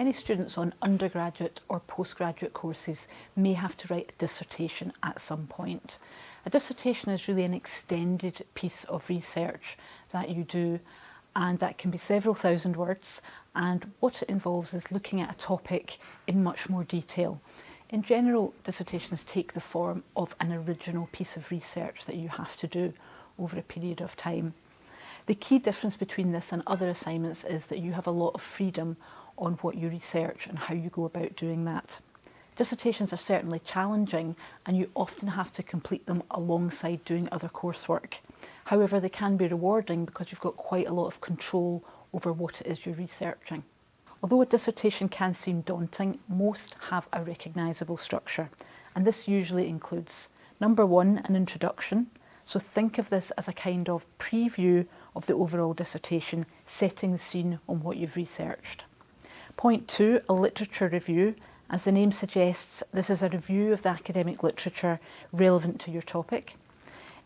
Many students on undergraduate or postgraduate courses may have to write a dissertation at some point. A dissertation is really an extended piece of research that you do, and that can be several thousand words, and what it involves is looking at a topic in much more detail. In general, dissertations take the form of an original piece of research that you have to do over a period of time. The key difference between this and other assignments is that you have a lot of freedom on what you research and how you go about doing that. Dissertations are certainly challenging, and you often have to complete them alongside doing other coursework. However, they can be rewarding because you've got quite a lot of control over what it is you're researching. Although a dissertation can seem daunting, most have a recognisable structure, and this usually includes number one, an introduction. So think of this as a kind of preview of the overall dissertation, setting the scene on what you've researched. Point two, a literature review. As the name suggests, this is a review of the academic literature relevant to your topic.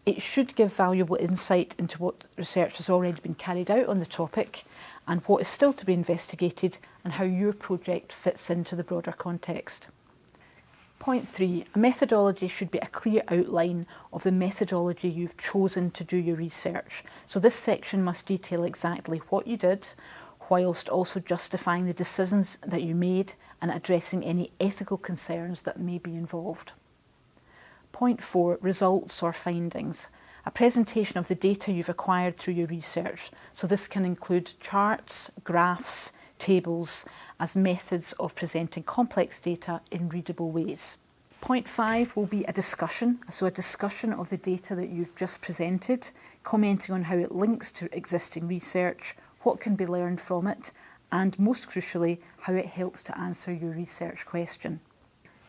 It should give valuable insight into what research has already been carried out on the topic and what is still to be investigated and how your project fits into the broader context. Point three, a methodology should be a clear outline of the methodology you've chosen to do your research. So this section must detail exactly what you did, whilst also justifying the decisions that you made and addressing any ethical concerns that may be involved. Point four, results or findings. A presentation of the data you've acquired through your research. So this can include charts, graphs, tables as methods of presenting complex data in readable ways. Point five will be a discussion. So a discussion of the data that you've just presented, commenting on how it links to existing research, what can be learned from it, and most crucially, how it helps to answer your research question.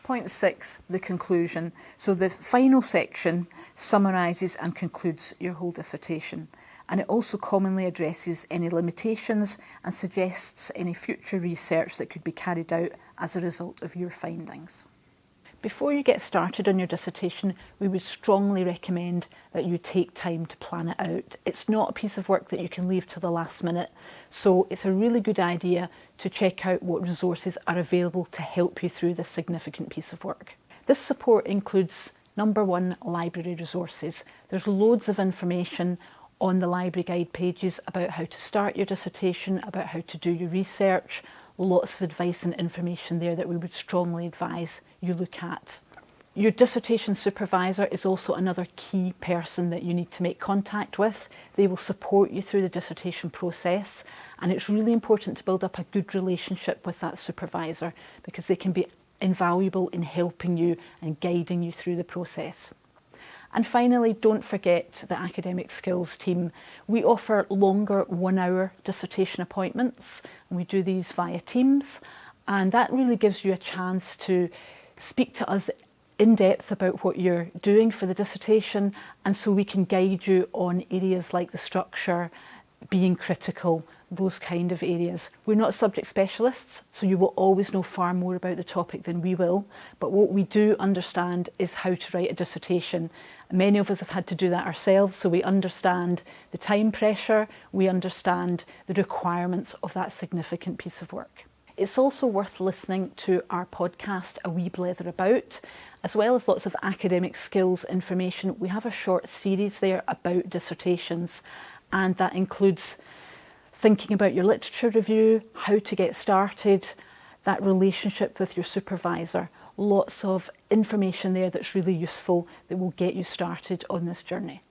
Point six, the conclusion. So the final section summarises and concludes your whole dissertation, and it also commonly addresses any limitations and suggests any future research that could be carried out as a result of your findings. Before you get started on your dissertation, we would strongly recommend that you take time to plan it out. It's not a piece of work that you can leave till the last minute, so it's a really good idea to check out what resources are available to help you through this significant piece of work. This support includes, number one, library resources. There's loads of information on the library guide pages about how to start your dissertation, about how to do your research, lots of advice and information there that we would strongly advise you look at. Your dissertation supervisor is also another key person that you need to make contact with. They will support you through the dissertation process, and it's really important to build up a good relationship with that supervisor because they can be invaluable in helping you and guiding you through the process. And finally, don't forget the academic skills team. We offer longer 1 hour dissertation appointments, and we do these via Teams, and that really gives you a chance to speak to us in depth about what you're doing for the dissertation, and so we can guide you on areas like the structure, being critical, those kind of areas. We're not subject specialists, so you will always know far more about the topic than we will, but what we do understand is how to write a dissertation. Many of us have had to do that ourselves, so we understand the time pressure, we understand the requirements of that significant piece of work. It's also worth listening to our podcast, A Wee Blether About, as well as lots of academic skills information. We have a short series there about dissertations, and that includes thinking about your literature review, how to get started, that relationship with your supervisor. Lots of information there that's really useful that will get you started on this journey.